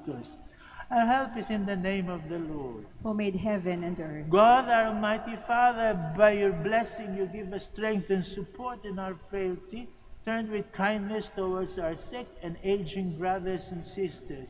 miracles. Our help is in the name of the Lord, who made heaven and earth. God, our Almighty Father, by your blessing you give us strength and support in our frailty. Turn with kindness towards our sick and aging brothers and sisters.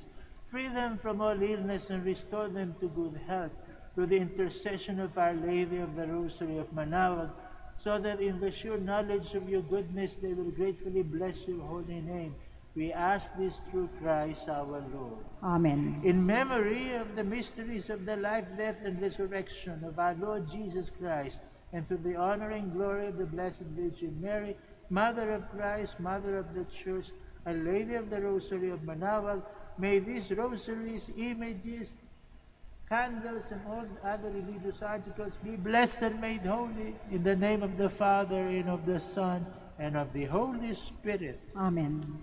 Free them from all illness and restore them to good health through the intercession of Our Lady of the Rosary of Manaoag, so that in the sure knowledge of your goodness they will gratefully bless your holy name. We ask this through Christ our Lord. Amen. In memory of the mysteries of the life, death, and resurrection of our Lord Jesus Christ, and to the honor and glory of the Blessed Virgin Mary, Mother of Christ, Mother of the Church, Our Lady of the Rosary of Manaoag, may these rosaries, images, candles, and all other religious articles be blessed and made holy in the name of the Father, and of the Son, and of the Holy Spirit. Amen.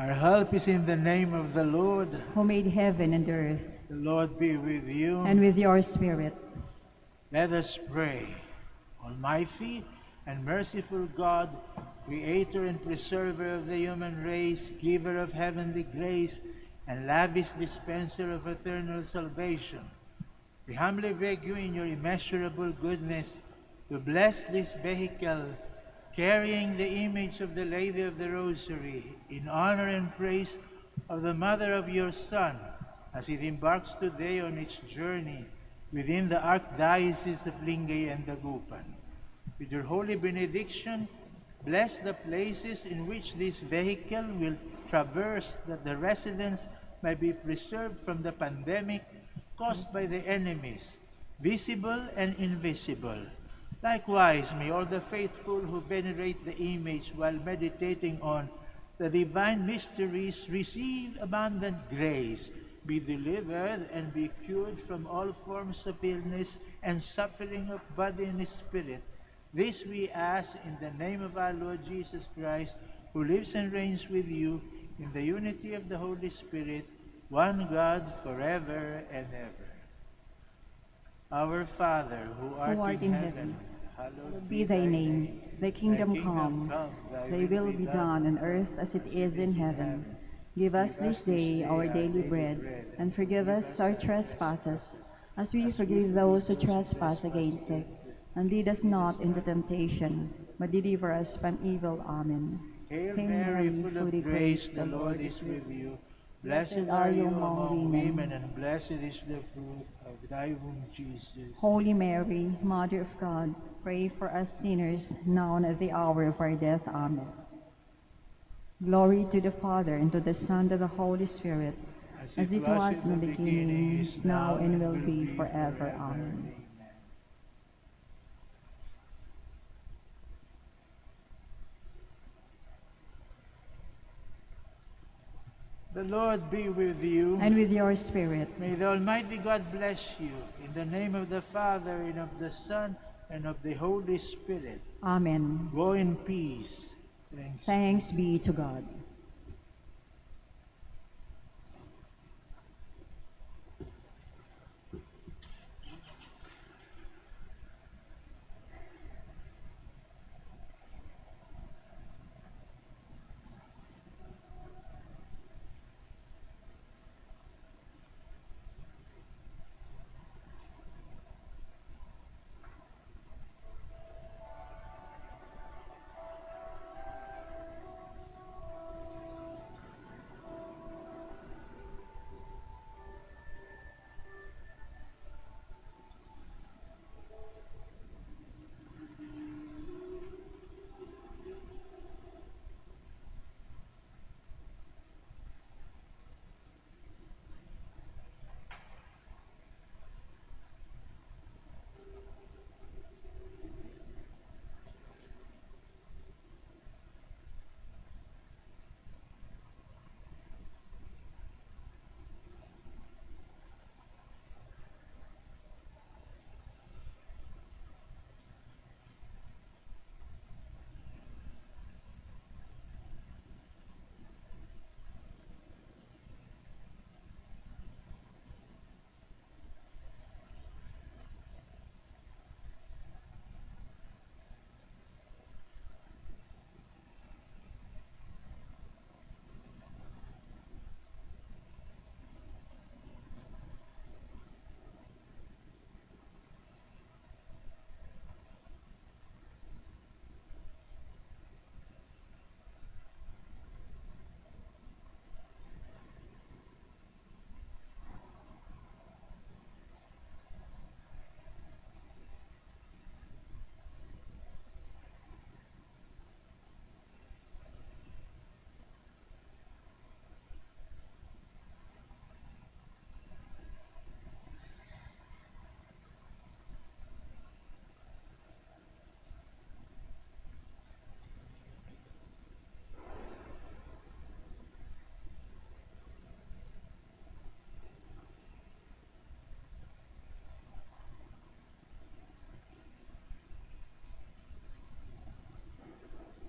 Our help is in the name of the Lord. Who made heaven and earth. The Lord be with you. And with your spirit. Let us pray. Almighty and merciful God, Creator and Preserver of the human race, Giver of heavenly grace, and lavish dispenser of eternal salvation, we humbly beg you in your immeasurable goodness to bless this vehicle carrying the image of the Lady of the Rosary in honor and praise of the Mother of your Son, as it embarks today on its journey within the Archdiocese of Lingay and Dagupan. With your holy benediction, bless the places in which this vehicle will traverse, that the residents may be preserved from the pandemic caused by the enemies, visible and invisible. Likewise, may all the faithful who venerate the image while meditating on the divine mysteries receive abundant grace, be delivered and be cured from all forms of illness and suffering of body and spirit. This we ask in the name of our Lord Jesus Christ, who lives and reigns with you in the unity of the Holy Spirit, one God, forever and ever. Our Father, who art in heaven, hallowed Be thy name. Thy kingdom come. Thy will be done on earth as it is in heaven. Give us this day our daily bread, and forgive us our trespasses, as we forgive those who trespass against us. And lead us not into temptation, but deliver us from evil. Amen. Hail Mary, full of grace, the Lord is with you. Blessed are you among women, and blessed is the fruit of thy womb, Jesus. Holy Mary, Mother of God, pray for us sinners, now and at the hour of our death. Amen. Glory to the Father, and to the Son, and to the Holy Spirit, as it was in the beginning, is now, and will be forever. Amen. The Lord be with you. And with your spirit. May the Almighty God bless you. In the name of the Father, and of the Son, and of the Holy Spirit. Amen. Go in peace. Thanks be to God.